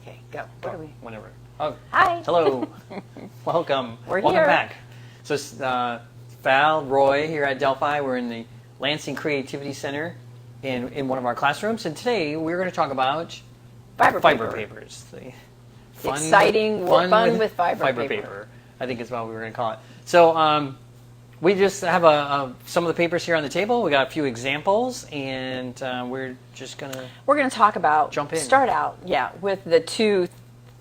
Okay, go. What are we? Whenever. Oh, hi. Hello. Welcome. Welcome here. back. So it's Val, Roy here at Delphi. We're in the Lansing Creativity Center in one of our classrooms, and today we're going to talk about fiber papers. The fun with fiber paper. I think is what we were going to call it. So we just have some of the papers here on the table. We got a few examples, and we're going to talk about, jump in. Start out, with the two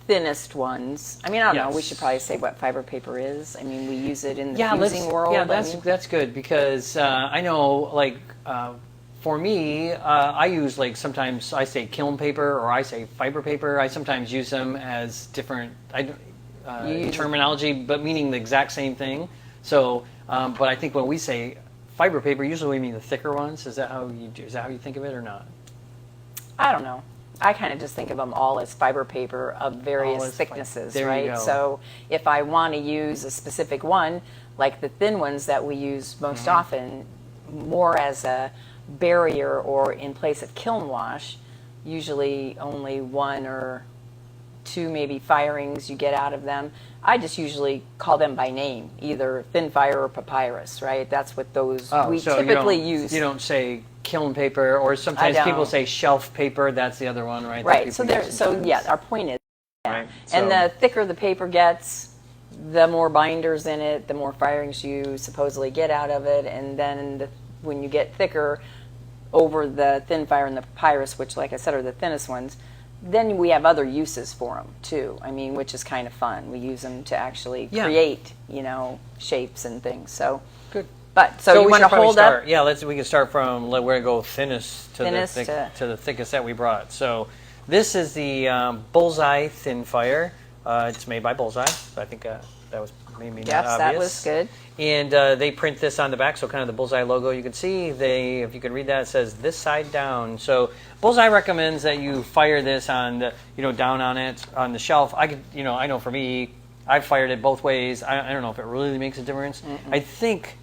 thinnest ones. I mean, I don't know, we should probably say what fiber paper is. I mean, we use it in the fusing world. Yeah, that's good, because I know, like, for me, I use, like, sometimes I say kiln paper or I say fiber paper. I sometimes use them as different terminology, but meaning the exact same thing. So, but I think when we say fiber paper, usually we mean the thicker ones. Is that how you think of it, or not? I don't know. I kind of just think of them all as fiber paper of various thicknesses, right? So if I want to use a specific one, like the thin ones that we use most often, more as a barrier or in place of kiln wash, usually only one or two maybe firings you get out of them. I just usually call them by name, either thin fire or papyrus, right? That's what those we typically use. You don't say kiln paper, or sometimes people say shelf paper. That's the other one, right? Right. Our point is, right. And the thicker the paper gets, the more binders in it, the more firings you supposedly get out of it, and then when you get thicker over the thin fire and the papyrus, which, like I said, are the thinnest ones, then we have other uses for them too. I mean, which is kind of fun. We use them to actually create, shapes and things. So good. But so you want to hold up? Yeah, we can start from we're going to go thinnest to the thickest that we brought. So this is the Bullseye Thin Fire. It's made by Bullseye. So I think that was maybe not obvious. Yes, that was good. And they print this on the back, so kind of the Bullseye logo. You can see if you can read that, it says this side down. So Bullseye recommends that you fire this on the, down on it on the shelf. I know for me, I've fired it both ways. I don't know if it really makes a difference. I think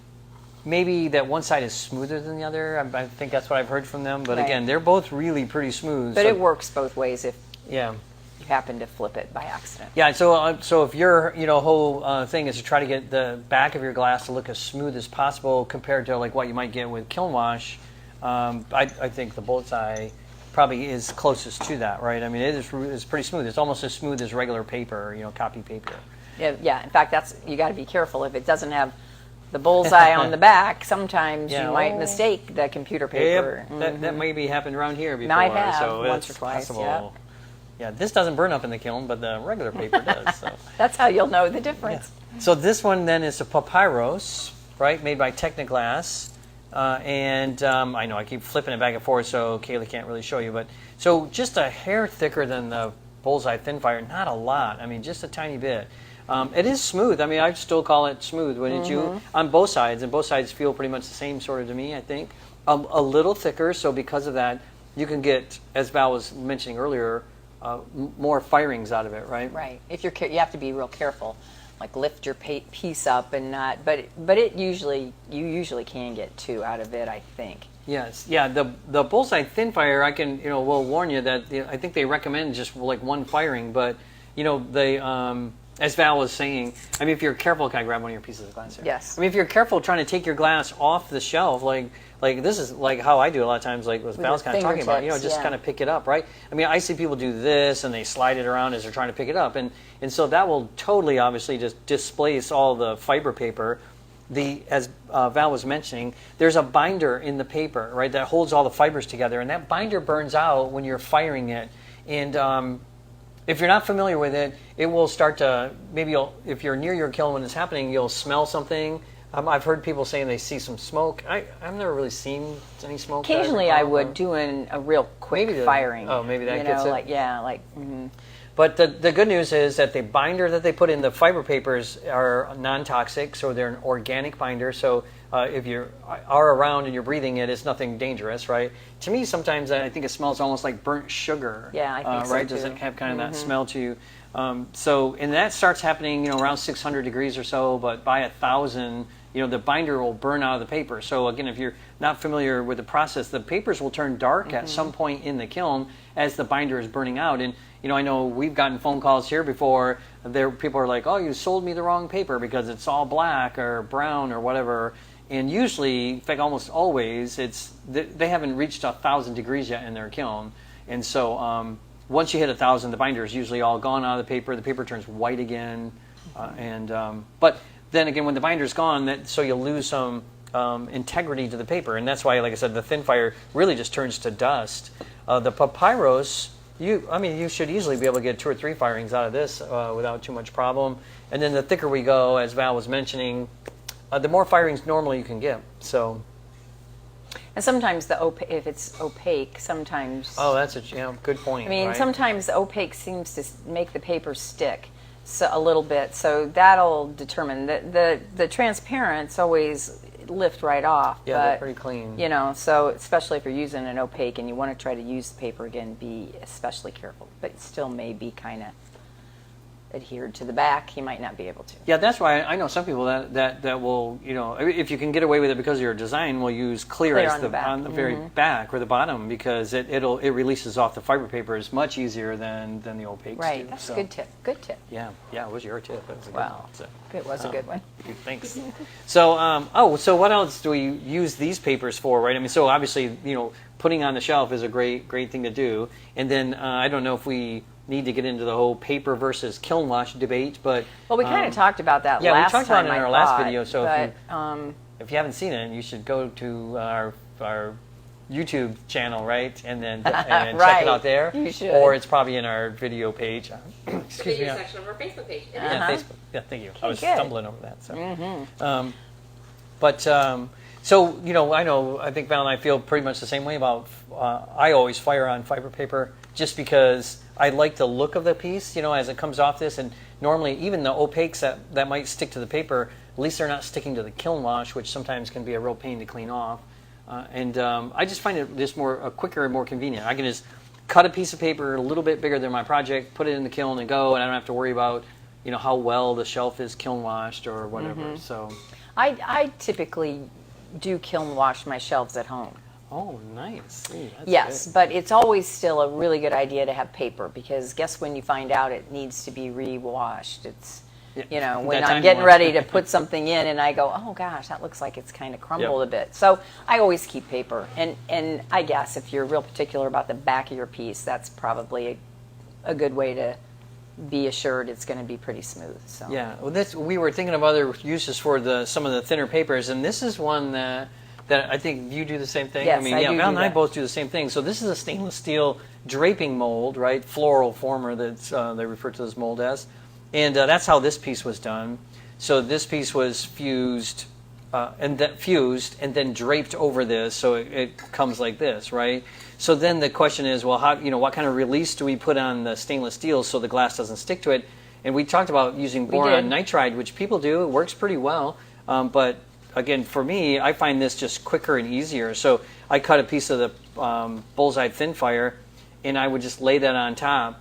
maybe that one side is smoother than the other. I think that's what I've heard from them. But again, they're both really pretty smooth. But it works both ways if you happen to flip it by accident. Yeah, so if your whole thing is to try to get the back of your glass to look as smooth as possible compared to like what you might get with kiln wash, I think the Bullseye probably is closest to that, right? I mean, it's pretty smooth. It's almost as smooth as regular paper, copy paper. Yeah. In fact, you got to be careful if it doesn't have the bullseye on the back. Sometimes you might mistake the computer paper. Yep. That maybe happened around here before. Might have, so once or twice. Possible. Yeah, this doesn't burn up in the kiln, but the regular paper does. So. That's how you'll know the difference. Yeah. So this one then is a papyrus, right, made by Technoglass. And I know I keep flipping it back and forth, so Kaylee can't really show you. But so just a hair thicker than the Bullseye Thin Fire, not a lot. I mean, just a tiny bit. It is smooth. I mean, I'd still call it smooth, wouldn't you? On both sides, and both sides feel pretty much the same sort of to me, I think. A little thicker, so because of that, you can get, as Val was mentioning earlier, more firings out of it, right? Right. If you have to be real careful, like lift your piece up and not. But you usually can get two out of it, I think. Yes. Yeah. The Bullseye Thin Fire, I can will warn you that I think they recommend just like one firing, but they. As Val was saying, I mean, if you're careful, can I grab one of your pieces of glass here? Yes. I mean, if you're careful trying to take your glass off the shelf, like this is like how I do a lot of times, like what Val's kind of talking about, just kind of pick it up, right? I mean, I see people do this and they slide it around as they're trying to pick it up, and so that will totally, obviously, just displace all the fiber paper. As Val was mentioning, there's a binder in the paper, right, that holds all the fibers together, and that binder burns out when you're firing it, and if you're not familiar with it, it will start to, if you're near your kiln when it's happening, you'll smell something. I've heard people saying they see some smoke. I've never really seen any smoke. Occasionally I would doing a real quick firing. Oh, maybe that gets it. But the good news is that the binder that they put in the fiber papers are non-toxic, so they're an organic binder. So if you are around and you're breathing it, it's nothing dangerous, right? To me, sometimes I think it smells almost like burnt sugar. Yeah, I think so right? too. Does it have kind of that smell to you? And that starts happening, around 600 degrees or so. But by 1,000, the binder will burn out of the paper. So again, if you're not familiar with the process, the papers will turn dark at some point in the kiln as the binder is burning out. And I know we've gotten phone calls here before. People are like, "Oh, you sold me the wrong paper because it's all black or brown or whatever." And usually, in fact, almost always, they haven't reached 1,000 degrees yet in their kiln. And so once you hit 1,000, the binder is usually all gone out of the paper. The paper turns white again. But then again, when the binder's gone, so you'll lose some integrity to the paper. And that's why, like I said, the thin fire really just turns to dust. The papyrus, you should easily be able to get 2 or 3 firings out of this without too much problem. And then the thicker we go, as Val was mentioning, the more firings normally you can get. So. And sometimes if it's opaque, sometimes. Oh, that's a good point. I mean, right? Sometimes the opaque seems to make the paper stick a little bit, so that'll determine the transparents always lift right off. Yeah, but, they're pretty clean. So especially if you're using an opaque and you want to try to use the paper again, be especially careful. But it still may be kind of adhered to the back. You might not be able to. Yeah, that's why I know some people that will, if you can get away with it because of your design, will use clear as on the very back or the bottom, because it releases off the fiber paper is much easier than the opaques. Right, do. that's a good tip. Good tip. Yeah, it was your tip. It was a good wow, one, so. It was a good one. Thanks. So, so what else do we use these papers for, right? I mean, so obviously, putting on the shelf is a great thing to do, and then I don't know if we need to get into the whole paper versus kiln wash debate, but we kind of talked about that last time. Yeah, we talked about it in our last video. So but, if you haven't seen it, you should go to our YouTube channel, right, and then and right. check it out there. You should. Or it's probably in our video page. Excuse me. Section of our Facebook page. Yeah, Facebook. Yeah, thank you. Okay, I was good. stumbling over that. So, I think Val and I feel pretty much the same way about. I always fire on fiber paper just because I like the look of the piece, as it comes off this. And normally, even the opaques that might stick to the paper, at least they're not sticking to the kiln wash, which sometimes can be a real pain to clean off. I just find it just quicker and more convenient. I can just cut a piece of paper a little bit bigger than my project, put it in the kiln and go, and I don't have to worry about, how well the shelf is kiln washed or whatever. So, I typically do kiln wash my shelves at home. Oh, nice. Ooh, that's yes, good. but it's always still a really good idea to have paper, because guess when you find out it needs to be re-washed. It's, when I'm getting ready to put something in and I go, oh gosh, that looks like it's kind of crumbled a bit. So I always keep paper. And I guess if you're real particular about the back of your piece, that's probably a good way to be assured it's going to be pretty smooth. So. Yeah, well, we were thinking of other uses for some of the thinner papers, and this is one that I think you do the same thing. Yes, I mean, do Val and I that. both do the same thing. So this is a stainless steel draping mold, right? Floral former that they refer to this mold as, and that's how this piece was done. So this piece was fused and then draped over this, so it comes like this, right? So then the question is, well, how what kind of release do we put on the stainless steel so the glass doesn't stick to it? And we talked about using boron nitride, which people do. It works pretty well, but again, for me, I find this just quicker and easier. So I cut a piece of the bullseye thin fire, and I would just lay that on top.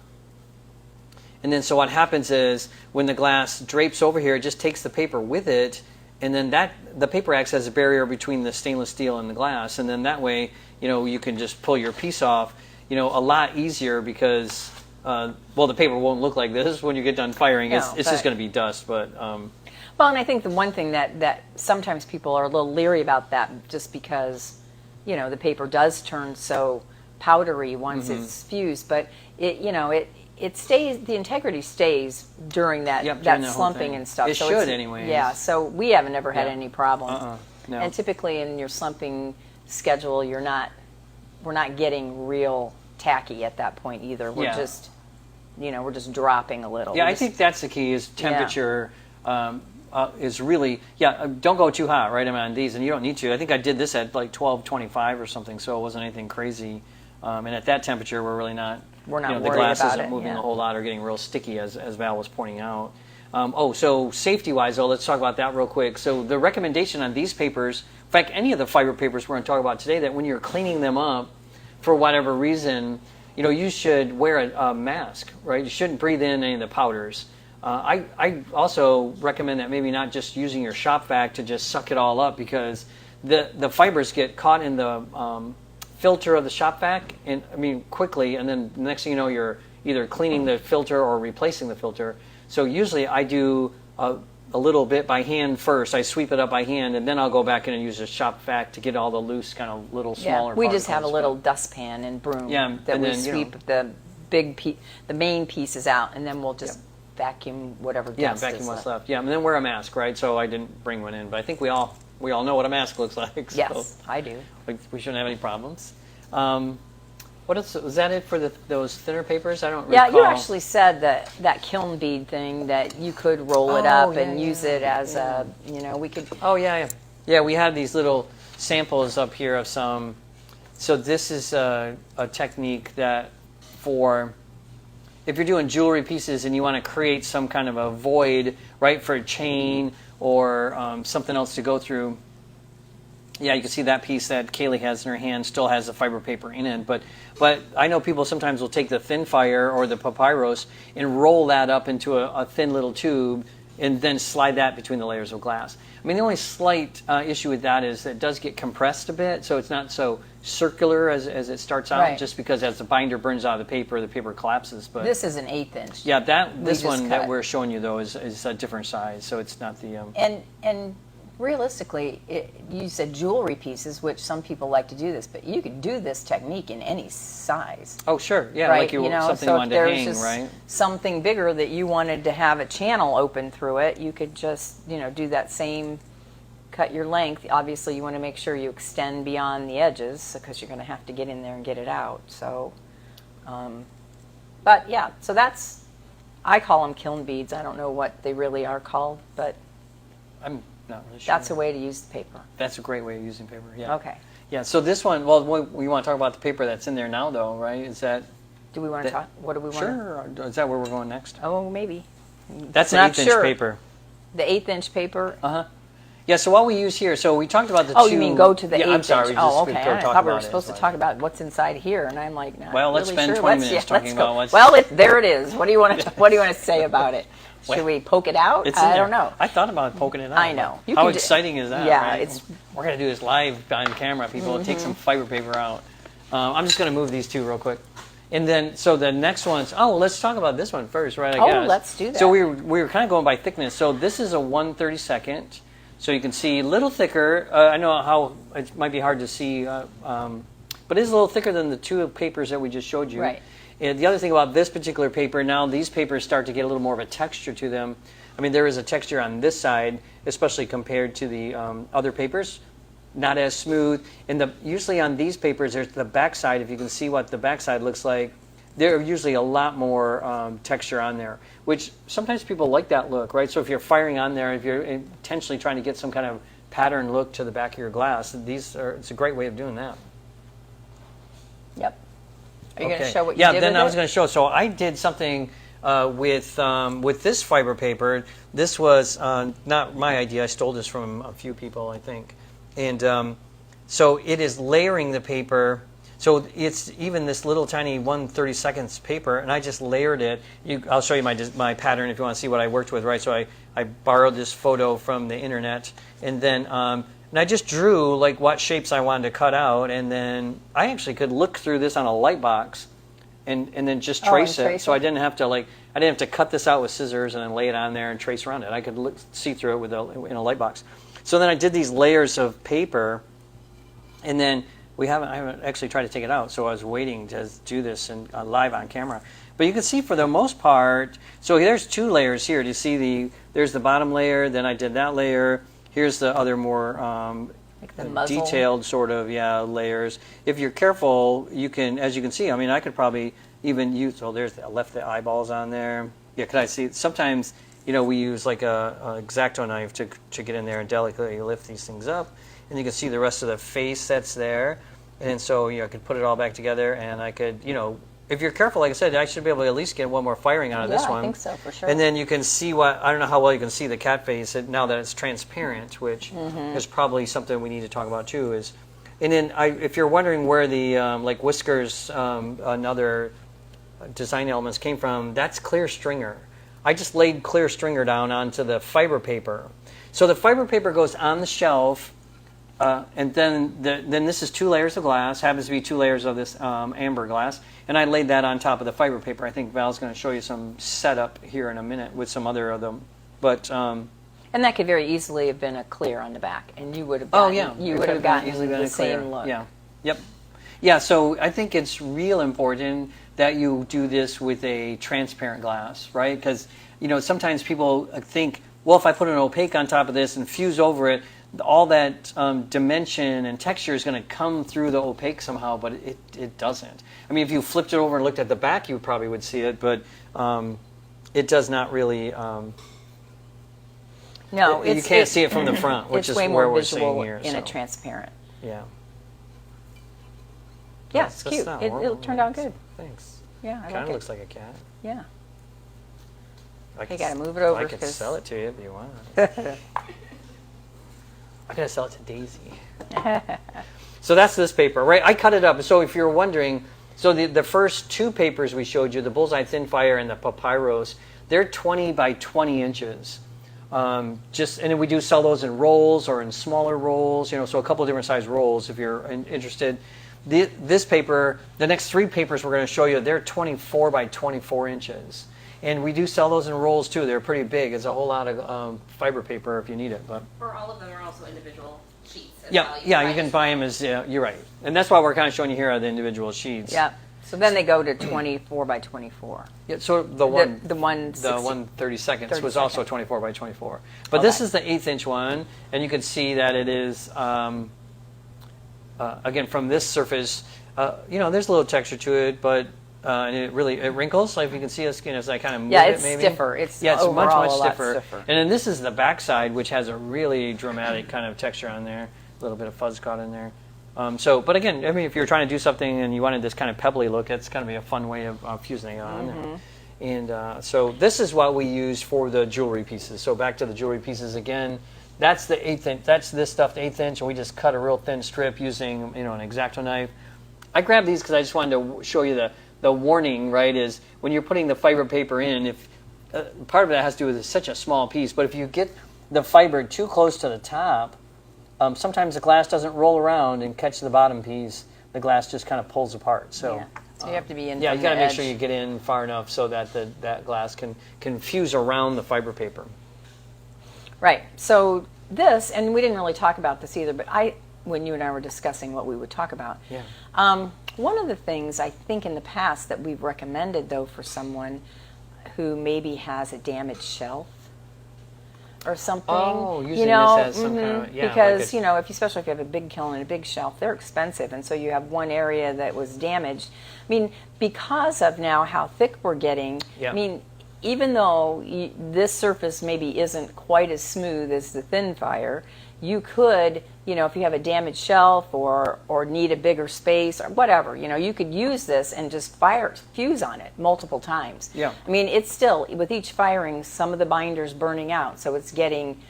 And then so what happens is when the glass drapes over here, it just takes the paper with it, and then the paper acts as a barrier between the stainless steel and the glass. And then that way, you can just pull your piece off, a lot easier, because the paper won't look like this when you get done firing. No, it's just going to be dust, but. Well, and I think the one thing that sometimes people are a little leery about that, just because, the paper does turn so powdery once it's fused, but it stays, the integrity stays during that slumping and stuff. It so should anyways. Yeah, so we haven't ever had any problems. No. And typically in your slumping schedule, we're not getting real tacky at that point either. We're just, we're just dropping a little. Yeah, I think that's the key, is temperature. Is really, don't go too hot, right? I mean, on these, and you don't need to. I think I did this at like 1225 or something, so it wasn't anything crazy. And at that temperature, we're really not. We're not the worried glass about isn't it, moving a whole lot or getting real sticky, as Val was pointing out. So safety-wise, though, let's talk about that real quick. So the recommendation on these papers, in fact, any of the fiber papers we're going to talk about today, that when you're cleaning them up, for whatever reason, you should wear a mask, right? You shouldn't breathe in any of the powders. I also recommend that maybe not just using your shop vac to just suck it all up, because the fibers get caught in the filter of the shop vac, and quickly, and then the next thing you know, you're either cleaning the filter or replacing the filter. So usually I do a little bit by hand first. I sweep it up by hand, and then I'll go back in and use a shop vac to get all the loose, kind of little smaller. We just have a little dustpan and broom that we sweep the main pieces out, and then we'll just vacuum whatever dust vacuum is what's left. Yeah, and then wear a mask, right? So I didn't bring one in, but I think we all know what a mask looks like. So yes, I do. We shouldn't have any problems. What else? Was that it for those thinner papers? I don't recall. Yeah, you actually said that kiln bead thing, that you could roll it up and use it as a, we could. Oh, yeah. Yeah, we had these little samples up here of some. So this is a technique that if you're doing jewelry pieces and you want to create some kind of a void, right, for a chain or something else to go through. Yeah, you can see that piece that Kaylee has in her hand still has the fiber paper in it. But I know people sometimes will take the thin fire or the papyrus and roll that up into a thin little tube and then slide that between the layers of glass. The only slight issue with that is it does get compressed a bit, so it's not so circular as it starts out, just because as the binder burns out of the paper collapses. But this is an 1/8 inch. Yeah, this one that we're showing you, though, is a different size, so it's not the... And realistically, you said jewelry pieces, which some people like to do this, but you could do this technique in any size. Oh, sure. Yeah, right? like something you wanted to hang, right? Something bigger that you wanted to have a channel open through it, you could just, do that same, cut your length. Obviously, you want to make sure you extend beyond the edges, because you're going to have to get in there and get it out. So, but yeah, so I call them kiln beads. I don't know what they really are called, but I'm not really sure. That's a way to use the paper. That's a great way of using paper, yeah. Okay. Yeah, so this one, well, we want to talk about the paper that's in there now, though, right? Is that... Do we want to talk? What do we want Sure. Is that where we're going next? Oh, maybe. That's an 1/8 inch paper. The 1/8 inch paper? Uh-huh. Yeah, so what we use here, so we talked about the you mean go to the 1/8 inch? I'm sorry. Okay. I thought we were supposed to talk about what's inside here, and I'm like, not well, let's really spend sure. 20 minutes talking about what's... Well, there it is. What do you want to say about it? Should we poke it out? I don't know. I thought about poking it out. I know. How exciting is that? Yeah, right? We're going to do this live on camera, people. Take some fiber paper out. I'm just going to move these two real quick. And then, so the next one's, let's talk about this one first, right? I guess. Let's do that. So we were kind of going by thickness. So this is a 1/32. So you can see a little thicker. I know how it might be hard to see, but it is a little thicker than the two papers that we just showed you. Right. And the other thing about this particular paper, now these papers start to get a little more of a texture to them. There is a texture on this side, especially compared to the other papers. Not as smooth. And usually on these papers, there's the backside. If you can see what the backside looks like, there's usually a lot more texture on there, which sometimes people like that look, right? So if you're firing on there, if you're intentionally trying to get some kind of pattern look to the back of your glass, it's a great way of doing that. Yep. Are you going to show what you did? Yeah, then I was going to show. So I did something with this fiber paper. This was not my idea. I stole this from a few people, I think. And so it is layering the paper. So it's even this little tiny 1/32 paper, and I just layered it. I'll show you my pattern if you want to see what I worked with, right? So I borrowed this photo from the internet, and then and I just drew like what shapes I wanted to cut out, and then I actually could look through this on a light box, and then just trace it. So I didn't have to cut this out with scissors and then lay it on there and trace around it. I could see through it in a light box. So then I did these layers of paper, and then I haven't actually tried to take it out, so I was waiting to do this live on camera. But you can see for the most part, so there's two layers here. Do you see there's the bottom layer, then I did that layer. Here's the other more like the detailed sort of layers. If you're careful, you can, as you can see, I could probably even use, I left the eyeballs on there. Yeah, can I see? Sometimes, we use like a X-Acto knife to get in there and delicately lift these things up. And you can see the rest of the face that's there. And so I could put it all back together, and I could, if you're careful, like I said, I should be able to at least get one more firing out of this one. Yeah, I think so, for sure. And then you can see I don't know how well you can see the cat face now that it's transparent, which is probably something we need to talk about too. And then if you're wondering where the like whiskers and other design elements came from, that's clear stringer. I just laid clear stringer down onto the fiber paper. So the fiber paper goes on the shelf, and then this is 2 layers of glass, happens to be 2 layers of this amber glass, and I laid that on top of the fiber paper. I think Val's going to show you some setup here in a minute with some other of them. But and that could very easily have been a clear on the back, and you would have gotten, you would have gotten the same look. Yeah. Yep. Yeah. So I think it's real important that you do this with a transparent glass, right? Because sometimes people think, well, if I put an opaque on top of this and fuse over it, all that dimension and texture is going to come through the opaque somehow, but it doesn't. I mean, if you flipped it over and looked at the back, you probably would see it, but it does not really. No, you can't see it from the front, which is where we're seeing here. It's way more visual in a transparent. Yeah. Yeah, it's cute. It turned out good. Thanks. Yeah, I like it. Kind of looks like a cat. Yeah. You got to move it over. I could sell it to you if you want. I gotta sell it to Daisy. So that's this paper, right? I cut it up. So if you're wondering, so the first 2 papers we showed you, the Bullseye Thin Fire and the Papyrus, they're 20 by 20 inches. And then we do sell those in rolls or in smaller rolls, so a couple of different size rolls if you're interested. This paper, the next 3 papers we're going to show you, they're 24 by 24 inches. And we do sell those in rolls too. They're pretty big. It's a whole lot of fiber paper if you need it. But for all of them are also individual sheets. Yeah, you can buy them as you're right, and that's why we're kind of showing you here are the individual sheets. Yeah. So then they go to 24 by 24. Yeah. So the 1/32 was also 24 by 24. But this is the 1/8 one, and you can see that it is again from this surface. There's a little texture to it, but. And it wrinkles. Like if you can see the skin as I kind of move it, maybe. Stiffer. It's much stiffer. And then this is the back side, which has a really dramatic kind of texture on there. A little bit of fuzz caught in there. But again, I mean, if you're trying to do something and you wanted this kind of pebbly look, it's going to be a fun way of fusing it on. Mm-hmm. And so this is what we use for the jewelry pieces. So back to the jewelry pieces again. That's the 1/8 inch. That's this stuff, the 1/8 inch, and we just cut a real thin strip using an X-Acto knife. I grabbed these because I just wanted to show you the warning, right, is when you're putting the fiber paper in, if part of that has to do with such a small piece, but if you get the fiber too close to the top, sometimes the glass doesn't roll around and catch the bottom piece. The glass just kind of pulls apart. So you have to be in. Yeah, you got to make sure you get in far enough so that that glass can fuse around the fiber paper. Right. So this, and we didn't really talk about this either, but when you and I were discussing what we would talk about. Yeah. One of the things I think in the past that we've recommended, though, for someone who maybe has a damaged shelf or something, using this as some kind of, because especially if you have a big kiln and a big shelf, they're expensive, and so you have one area that was damaged. I mean, because of now how thick we're getting, I mean, even though this surface maybe isn't quite as smooth as the thin fire, you could, if you have a damaged shelf or need a bigger space or whatever, you could use this and just fuse on it multiple times. Yeah. I mean, it's still, with each firing, some of the binder's burning out, so it's getting,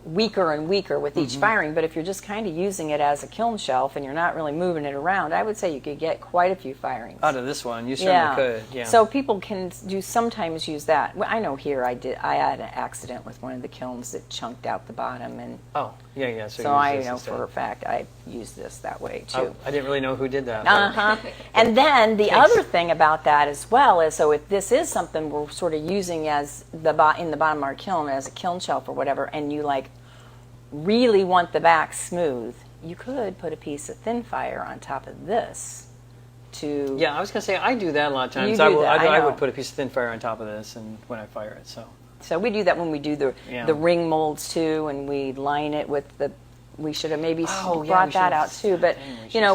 weaker and weaker with each firing. But if you're just kind of using it as a kiln shelf and you're not really moving it around, I would say you could get quite a few firings out of this one. You certainly could. Yeah. So people can sometimes use that. Well, I know here I had an accident with one of the kilns that chunked out the bottom, and so I know for a fact I use this that way too. I didn't really know who did that. And then the other thing about that as well is, so if this is something we're sort of using as in the bottom of our kiln as a kiln shelf or whatever, and you really want the back smooth, you could put a piece of thin fire on top of this to... Yeah, I was going to say, I do that a lot of times. I would put a piece of thin fire on top of this and when I fire it, So we do that when we do the ring molds too, and we line it with we should have maybe brought that out too, but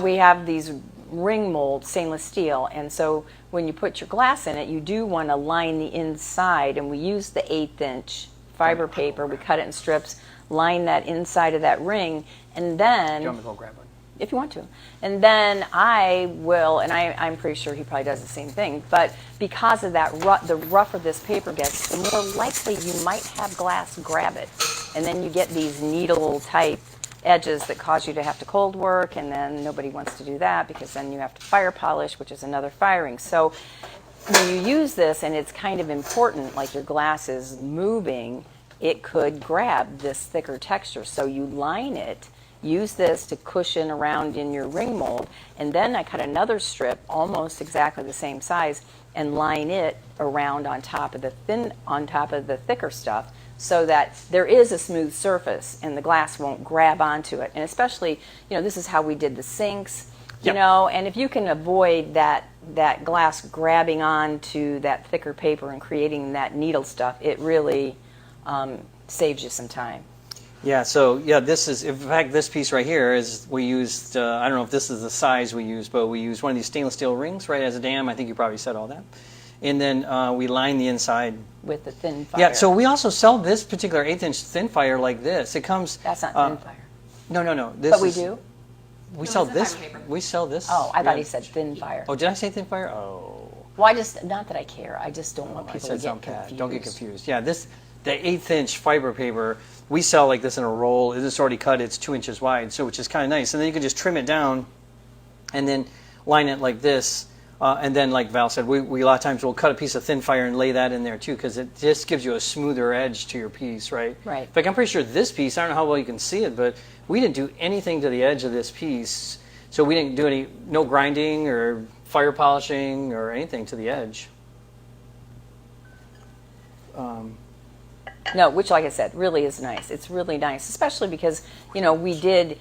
we have these ring molds, stainless steel, and so when you put your glass in it, you do want to line the inside, and we use the 1/8 inch fiber paper, we cut it in strips, line that inside of that ring, and then... Do you want me to go grab one? If you want to. And then I will, and I'm pretty sure he probably does the same thing, but because of that, the rougher this paper gets, the more likely you might have glass grab it. And then you get these needle type edges that cause you to have to cold work, and then nobody wants to do that because then you have to fire polish, which is another firing. So when you use this and it's kind of important, like your glass is moving, it could grab this thicker texture. So you line it, use this to cushion around in your ring mold, and then I cut another strip almost exactly the same size and line it around on top of the thicker stuff, so that there is a smooth surface and the glass won't grab onto it. And especially, this is how we did the sinks, and if you can avoid that glass grabbing onto that thicker paper and creating that needle stuff, it really saves you some time. Yeah, so this is, in fact, this piece right here is, we used, I don't know if this is the size we used, but we used one of these stainless steel rings, right, as a dam. I think you probably said all that. And then we line the inside with the thin fire. Yeah, so we also sell this particular 1/8" thin fire like this. It comes. That's not thin fire. No. But we do. We sell this. We sell this. Oh, I thought he said thin fire. Oh, did I say thin fire? Oh. Well, not that I care. I just don't want people to get confused. Don't get confused. Yeah, the 1/8" fiber paper, we sell like this in a roll. It's already cut. It's 2 inches wide, so which is kind of nice. And then you can just trim it down, and then line it like this. And then, like Val said, we a lot of times will cut a piece of thin fire and lay that in there too, because it just gives you a smoother edge to your piece, right? Right. In fact, I'm pretty sure this piece, I don't know how well you can see it, but we didn't do anything to the edge of this piece. So we didn't do no grinding or fire polishing or anything to the edge. No, which, like I said, really is nice. It's really nice, especially because, we did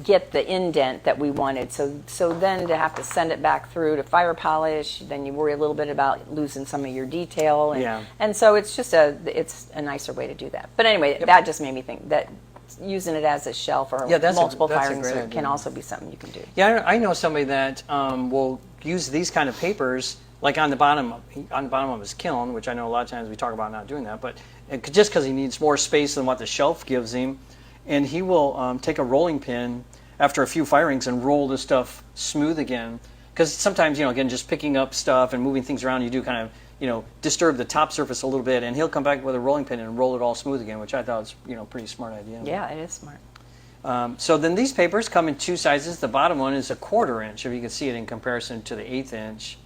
get the indent that we wanted. So then to have to send it back through to fire polish, then you worry a little bit about losing some of your detail. And so it's just it's a nicer way to do that. But anyway, that just made me think that using it as a shelf or multiple firings can also be something you can do. Yeah, I know somebody that will use these kind of papers, like on the bottom of his kiln, which I know a lot of times we talk about not doing that, but just because he needs more space than what the shelf gives him, and he will take a rolling pin after a few firings and roll the stuff smooth again. Because sometimes, again, just picking up stuff and moving things around, you do kind of, disturb the top surface a little bit, and he'll come back with a rolling pin and roll it all smooth again, which I thought was, a pretty smart idea. Yeah, it is smart. So then these papers come in two sizes. The bottom one is a 1/4 inch, if you can see it in comparison to the 1/8".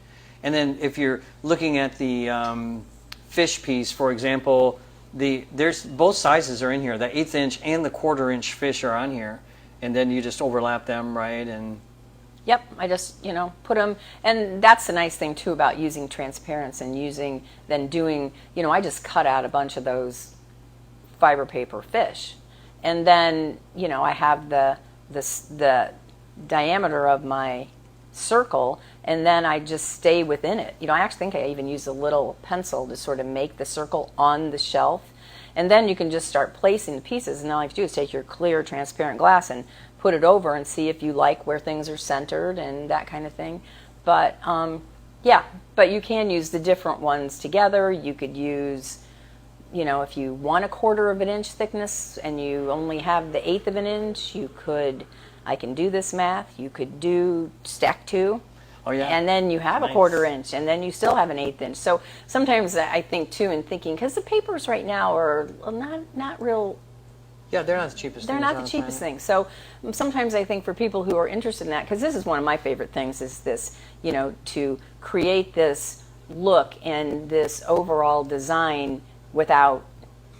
And then if you're looking at the fish piece, for example, there's both sizes are in here. The 1/8" and the 1/4 inch fish are on here, and then you just overlap them, right? And yep, I just put them, and that's the nice thing too about using transparents and doing. I just cut out a bunch of those fiber paper fish, and then I have the diameter of my circle, and then I just stay within it. I actually think I even use a little pencil to sort of make the circle on the shelf, and then you can just start placing the pieces, and all you have to do is take your clear transparent glass and put it over and see if you like where things are centered and that kind of thing. But but you can use the different ones together. You could use, if you want a 1/4 of an inch thickness and you only have the 1/8 of an inch, I can do this math. You could do stack 2. Oh, yeah. And then you have a 1/4 inch, and then you still have an 1/8 inch. So sometimes I think too, in thinking, because the papers right now are not real. Yeah, they're not the cheapest. They're not the cheapest thing. So sometimes I think for people who are interested in that, because this is one of my favorite things, is this, to create this look and this overall design without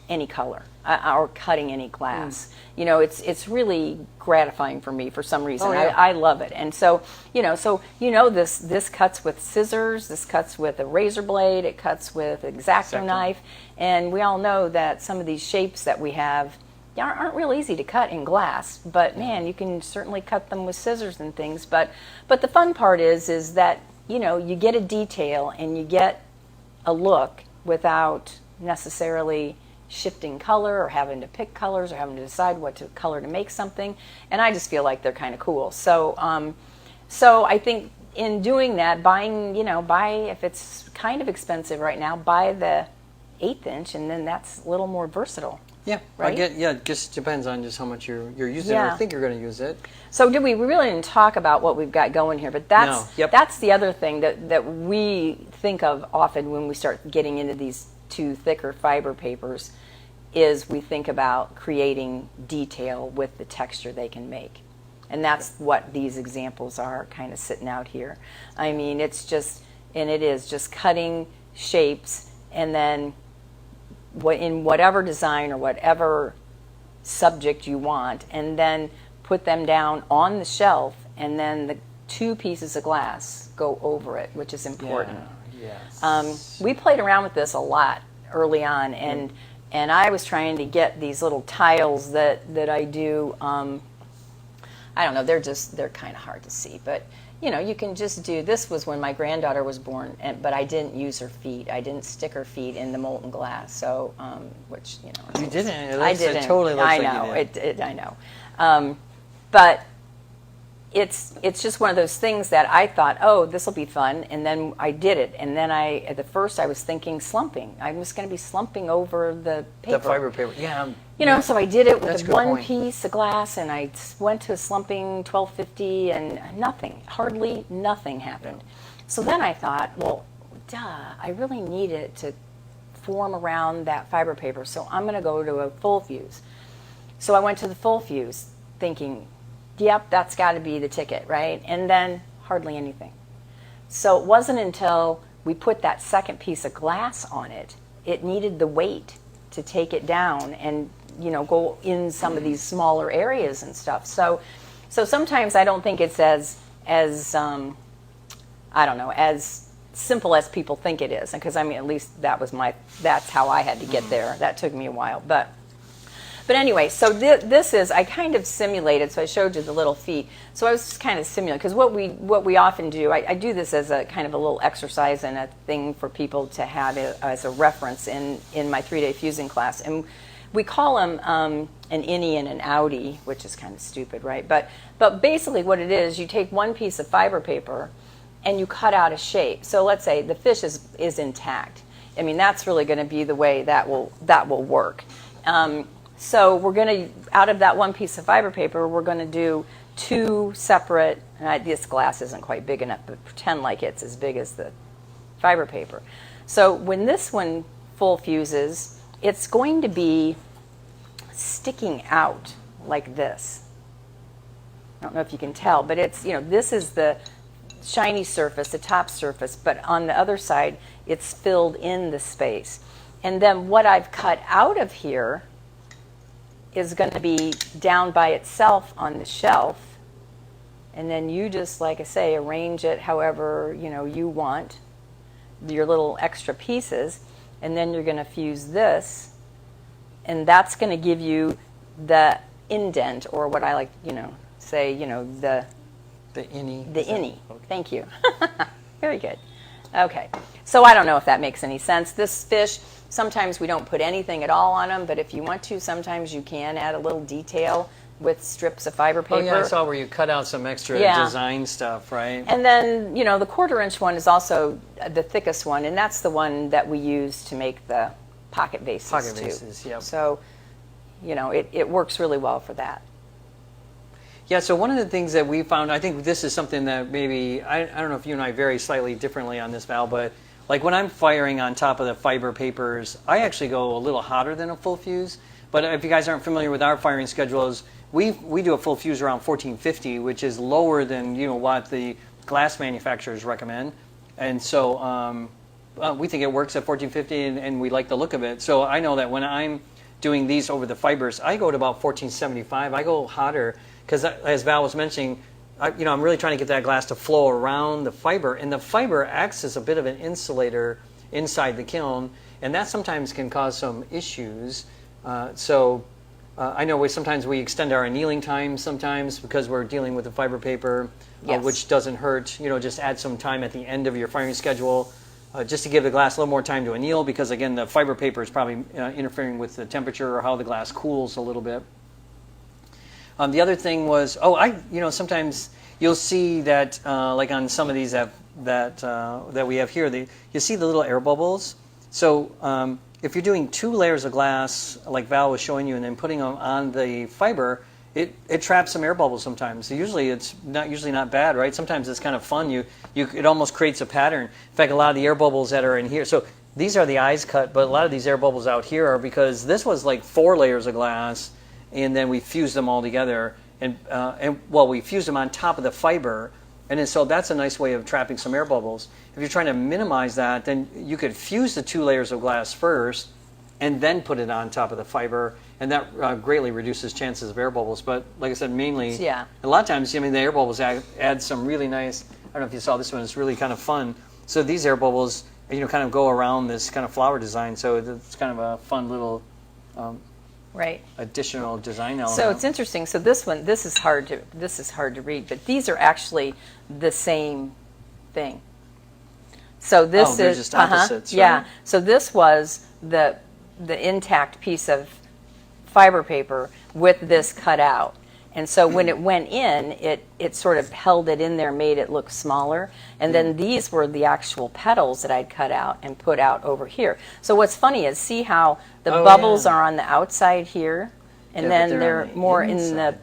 any color or cutting any glass. It's really gratifying for me for some reason. Oh, yeah. I love it. And so, this cuts with scissors, this cuts with a razor blade, it cuts with an X-Acto knife, and we all know that some of these shapes that we have aren't real easy to cut in glass, but man, you can certainly cut them with scissors and things. But the fun part is that you get a detail and you get a look without necessarily shifting color or having to pick colors or having to decide what color to make something. And I just feel like they're kind of cool. So I think in doing that, buy, if it's kind of expensive right now, buy the 1/8 inch, and then that's a little more versatile. Yeah, right? It just depends on just how much you're using or think you're going to use it. So we really didn't talk about what we've got going here, but that's the other thing that we think of often when we start getting into these two thicker fiber papers, is we think about creating detail with the texture they can make. And that's what these examples are kind of sitting out here. I mean, it's just, and it is just cutting shapes, and then in whatever design or whatever subject you want, and then put them down on the shelf, and then the 2 pieces of glass go over it, which is important. Yeah. Yes. We played around with this a lot early on, and I was trying to get these little tiles that I do. I don't know, they're kind of hard to see, but you can just do, this was when my granddaughter was born, but I didn't use her feet. I didn't stick her feet in the molten glass, so, which, You didn't? I didn't. It totally looks I like know, you did. I know. But it's just one of those things that I thought, oh, this will be fun, and then I did it, and then at the first I was thinking slumping. I was going to be slumping over the paper. The fiber paper, yeah. So I did it with That's a the good one point. piece of glass, and I went to slumping 1250, and hardly nothing happened. So then I thought, well, I really need it to form around that fiber paper, so I'm going to go to a full fuse. So I went to the full fuse, thinking, yep, that's got to be the ticket, right? And then hardly anything. So it wasn't until we put that second piece of glass on it, it needed the weight to take it down and go in some of these smaller areas and stuff. So sometimes I don't think it's as I don't know, as simple as people think it is, because at least that's how I had to get there. That took me a while, but anyway, so this is, I kind of simulated, so I showed you the little feet. So I was just kind of simulating, because what we often do, I do this as a kind of a little exercise and a thing for people to have as a reference in my 3-day fusing class. And we call them an innie and an outie, which is kind of stupid, right? But basically what it is, you take one piece of fiber paper and you cut out a shape. So let's say the fish is intact. That's really going to be the way that will work. So we're going to, out of that one piece of fiber paper, we're going to do 2 separate, this glass isn't quite big enough, but pretend like it's as big as the fiber paper. So when this one full fuses, it's going to be sticking out like this. I don't know if you can tell, but it's, this is the shiny surface, the top surface, but on the other side, it's filled in the space. And then what I've cut out of here is going to be down by itself on the shelf, and then you just, like I say, arrange it however you want, your little extra pieces, and then you're going to fuse this, and that's going to give you the indent, or what I like say the innie. The innie. Okay. Thank you. Very good. Okay, so I don't know if that makes any sense. This fish, sometimes we don't put anything at all on them, but if you want to, sometimes you can add a little detail with strips of fiber paper. Oh yeah, I saw where you cut out some extra design stuff, right? And then, the 1/4-inch one is also the thickest one, and that's the one that we use to make the pocket vases too. Pocket vases, yep. So, it works really well for that. Yeah, so one of the things that we found, I think this is something that maybe, I don't know if you and I vary slightly differently on this, Val, but like when I'm firing on top of the fiber papers, I actually go a little hotter than a full fuse. But if you guys aren't familiar with our firing schedules, we do a full fuse around 1450, which is lower than what the glass manufacturers recommend. And so we think it works at 1450, and we like the look of it. So I know that when I'm doing these over the fibers, I go to about 1475. I go hotter. Because as Val was mentioning, I'm really trying to get that glass to flow around the fiber, and the fiber acts as a bit of an insulator inside the kiln, and that sometimes can cause some issues. I know sometimes we extend our annealing time sometimes because we're dealing with the fiber paper, yes. Which doesn't hurt. Just add some time at the end of your firing schedule just to give the glass a little more time to anneal, because again, the fiber paper is probably interfering with the temperature or how the glass cools a little bit. The other thing was, sometimes you'll see that, like on some of these that we have here, you see the little air bubbles. So if you're doing 2 layers of glass, like Val was showing you, and then putting them on the fiber, it traps some air bubbles sometimes. So usually it's not bad, right? Sometimes it's kind of fun. It almost creates a pattern. In fact, a lot of the air bubbles that are in here, so these are the eyes cut, but a lot of these air bubbles out here are because this was like 4 layers of glass, and then we fused them all together, and we fused them on top of the fiber, And then, so that's a nice way of trapping some air bubbles. If you're trying to minimize that, then you could fuse the 2 layers of glass first and then put it on top of the fiber, and that greatly reduces chances of air bubbles. But like I said, mainly, a lot of times, I mean, the air bubbles add some really nice, I don't know if you saw this one, it's really kind of fun. So these air bubbles, you know, kind of go around this kind of flower design, so it's kind of a fun little additional design element. So it's interesting. So this is hard to read, but these are actually the same thing. So this they're is just opposites, right? Yeah. So this was the intact piece of fiber paper with this cut out. And so when it went in, it sort of held it in there, made it look smaller. And then these were the actual petals that I'd cut out and put out over here. So what's funny is see how the bubbles are on the outside here, and then they're more in the.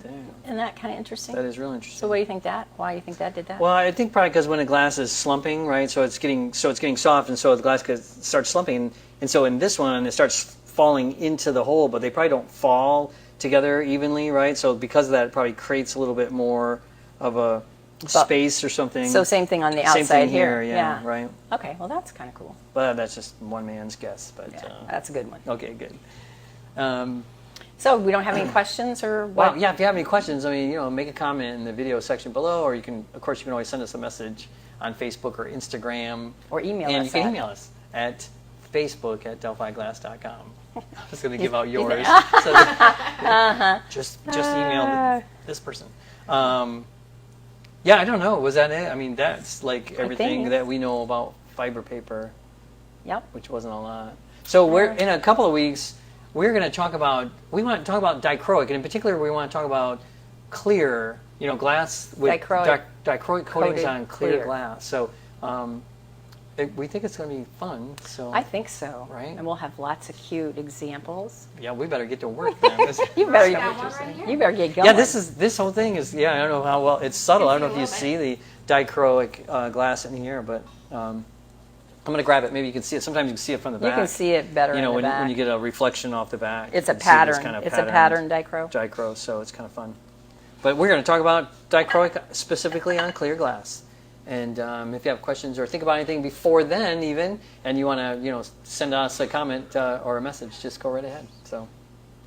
Isn't that kind of interesting? That is really interesting. So what do you think why do you think that did that? Well, I think probably because when a glass is slumping, right? So it's getting soft, and so the glass starts slumping, and so in this one it starts falling into the hole, but they probably don't fall together evenly, right? So because of that, it probably creates a little bit more of a space or something. So same thing on the outside same thing here, yeah, right. Okay, well that's kind of cool. But that's just one man's guess. But that's a good one. Okay, good. So we don't have any questions or what? Well, yeah, if you have any questions, I mean, you know, make a comment in the video section below, or you can, of course, you can always send us a message on Facebook or Instagram. Or email us. And you can email us at facebook@delphiglass.com. I was going to give out yours. So just email this person. Yeah, I don't know. Was that it? I mean, that's like everything that we know about fiber paper. Yep. Which wasn't a lot. So we're in a couple of weeks. We want to talk about dichroic, and in particular, we want to talk about clear, you know, glass with dichroic coatings on clear glass. So we think it's going to be fun. So I think so. Right? And we'll have lots of cute examples. Yeah, we better get to work then. You better get going. Yeah, this whole thing is, I don't know how well, it's subtle. I don't know if you see the dichroic glass in here, but I'm going to grab it. Maybe you can see it. Sometimes you can see it from the back. You can see it better in the back. When you get a reflection off the back. It's a pattern. It's a pattern dichro. Dichro, so it's kind of fun. But we're going to talk about dichroic specifically on clear glass. And if you have questions or think about anything before then even, and you want to, send us a comment or a message, just go right ahead. So.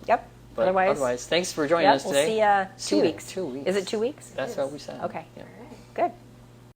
Yep. But otherwise, thanks for joining us today. We'll see you 2 weeks. 2 weeks. Is it 2 weeks? That's what we said. Okay. Yeah. Good.